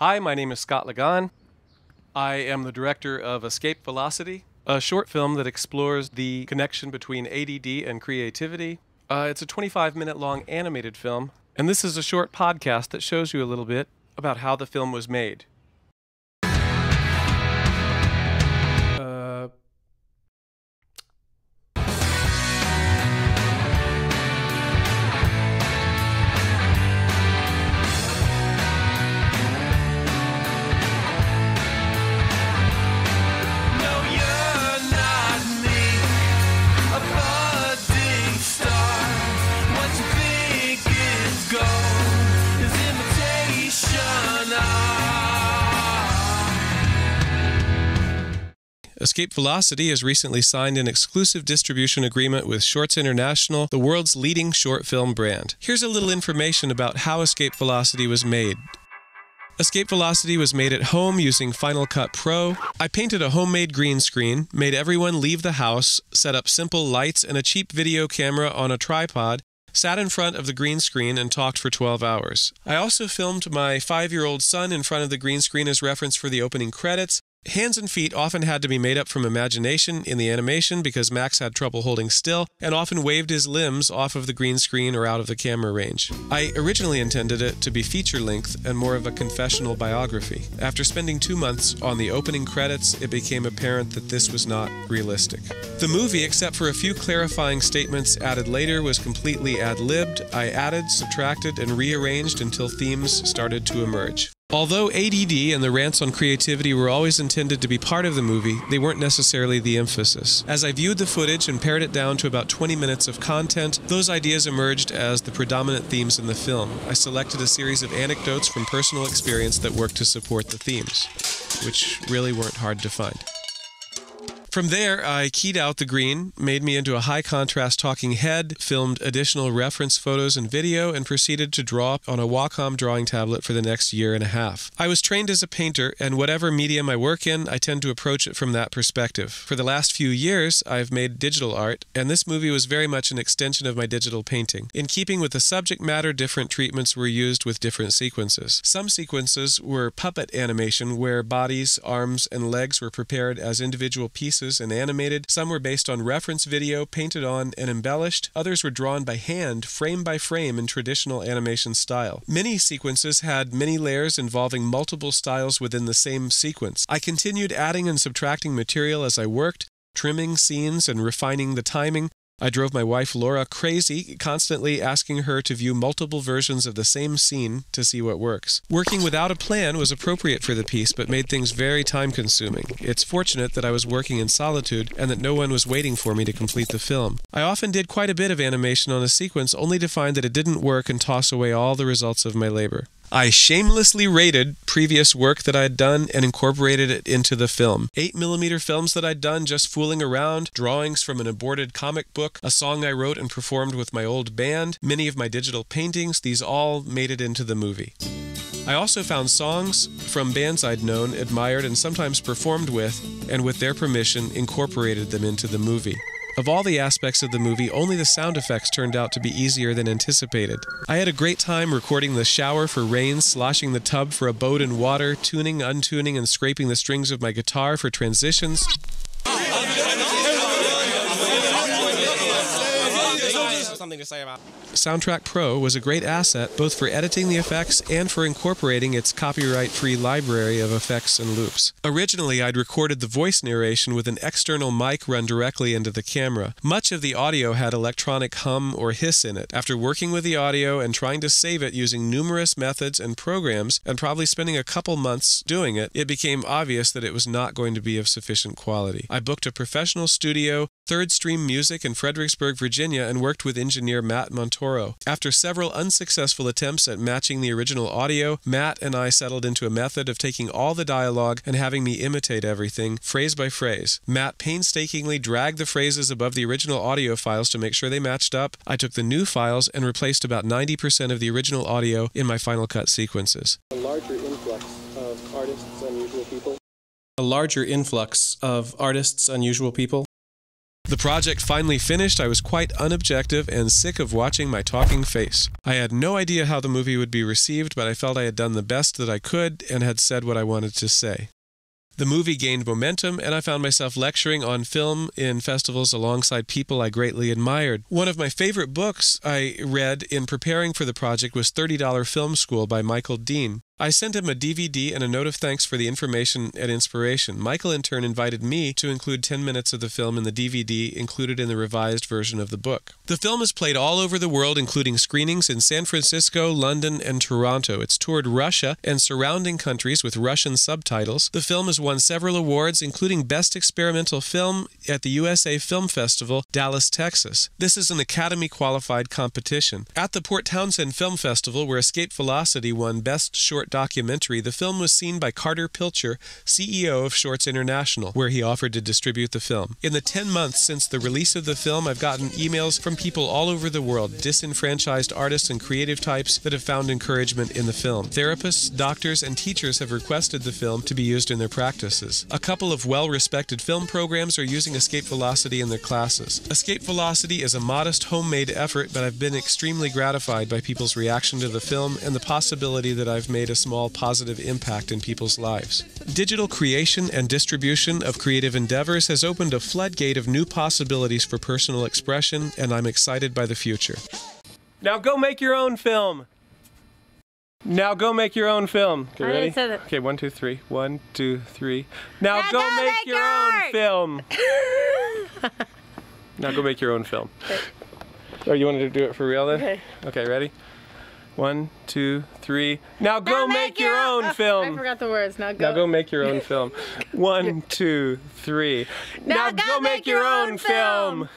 Hi, my name is Scott Ligon. I am the director of Escape Velocity, a short film that explores the connection between ADD and creativity. It's a 25-minute long animated film, and this is a short podcast that shows you a little bit about how the film was made. Escape Velocity has recently signed an exclusive distribution agreement with Shorts International, the world's leading short film brand. Here's a little information about how Escape Velocity was made. Escape Velocity was made at home using Final Cut Pro. I painted a homemade green screen, made everyone leave the house, set up simple lights and a cheap video camera on a tripod, sat in front of the green screen and talked for 12 hours. I also filmed my 5-year-old son in front of the green screen as reference for the opening credits. Hands and feet often had to be made up from imagination in the animation because Max had trouble holding still and often waved his limbs off of the green screen or out of the camera range. I originally intended it to be feature-length and more of a confessional biography. After spending 2 months on the opening credits, it became apparent that this was not realistic. The movie, except for a few clarifying statements added later, was completely ad-libbed. I added, subtracted, and rearranged until themes started to emerge. Although ADD and the rants on creativity were always intended to be part of the movie, they weren't necessarily the emphasis. As I viewed the footage and pared it down to about 20 minutes of content, those ideas emerged as the predominant themes in the film. I selected a series of anecdotes from personal experience that worked to support the themes, which really weren't hard to find. From there, I keyed out the green, made me into a high-contrast talking head, filmed additional reference photos and video, and proceeded to draw on a Wacom drawing tablet for the next year and a half. I was trained as a painter, and whatever medium I work in, I tend to approach it from that perspective. For the last few years, I've made digital art, and this movie was very much an extension of my digital painting. In keeping with the subject matter, different treatments were used with different sequences. Some sequences were puppet animation, where bodies, arms, and legs were prepared as individual pieces and animated. Some were based on reference video, painted on and embellished. Others were drawn by hand, frame by frame, in traditional animation style. Many sequences had many layers involving multiple styles within the same sequence. I continued adding and subtracting material as I worked, trimming scenes and refining the timing. I drove my wife Laura crazy, constantly asking her to view multiple versions of the same scene to see what works. Working without a plan was appropriate for the piece, but made things very time-consuming. It's fortunate that I was working in solitude and that no one was waiting for me to complete the film. I often did quite a bit of animation on a sequence only to find that it didn't work and toss away all the results of my labor. I shamelessly rated previous work that I had done and incorporated it into the film. 8mm films that I'd done just fooling around, drawings from an aborted comic book, a song I wrote and performed with my old band, many of my digital paintings, these all made it into the movie. I also found songs from bands I'd known, admired, and sometimes performed with, and with their permission, incorporated them into the movie. Of all the aspects of the movie, only the sound effects turned out to be easier than anticipated. I had a great time recording the shower for rain, sloshing the tub for a boat in water, tuning, untuning, and scraping the strings of my guitar for transitions. Something to say about. Soundtrack Pro was a great asset both for editing the effects and for incorporating its copyright-free library of effects and loops. Originally, I'd recorded the voice narration with an external mic run directly into the camera. Much of the audio had electronic hum or hiss in it. After working with the audio and trying to save it using numerous methods and programs, and probably spending a couple months doing it, it became obvious that it was not going to be of sufficient quality. I booked a professional studio, Third Stream Music in Fredericksburg, Virginia, and worked with engineer Matt Montoro. After several unsuccessful attempts at matching the original audio, Matt and I settled into a method of taking all the dialogue and having me imitate everything, phrase by phrase. Matt painstakingly dragged the phrases above the original audio files to make sure they matched up. I took the new files and replaced about 90% of the original audio in my Final Cut sequences. A larger influx of artists, unusual people. A larger influx of artists, unusual people. The project finally finished. I was quite unobjective and sick of watching my talking face. I had no idea how the movie would be received, but I felt I had done the best that I could and had said what I wanted to say. The movie gained momentum, and I found myself lecturing on film in festivals alongside people I greatly admired. One of my favorite books I read in preparing for the project was $30 Film School by Michael Dean. I sent him a DVD and a note of thanks for the information and inspiration. Michael, in turn, invited me to include 10 minutes of the film in the DVD included in the revised version of the book. The film is played all over the world, including screenings in San Francisco, London, and Toronto. It's toured Russia and surrounding countries with Russian subtitles. The film has won several awards, including Best Experimental Film at the USA Film Festival, Dallas, Texas. This is an Academy-qualified competition. At the Port Townsend Film Festival, where Escape Velocity won Best Short Documentary, the film was seen by Carter Pilcher, CEO of Shorts International, where he offered to distribute the film. In the 10 months since the release of the film, I've gotten emails from people all over the world, disenfranchised artists and creative types that have found encouragement in the film. Therapists, doctors, and teachers have requested the film to be used in their practices. A couple of well-respected film programs are using Escape Velocity in their classes. Escape Velocity is a modest, homemade effort, but I've been extremely gratified by people's reaction to the film and the possibility that I've made a small positive impact in people's lives. Digital creation and distribution of creative endeavors has opened a floodgate of new possibilities for personal expression, and I'm excited by the future. Now go make your own film! Now go make your own film. Okay, ready? Okay, 1, 2, 3. 1, 2, 3. Now go make your own film! Now go make your own film. Okay. Oh, you wanted to do it for real then? Okay. Okay, ready? 1, 2, 3. Now go make your own film. I forgot the words. Now go make your own film. 1, 2, 3. Now go make your own film.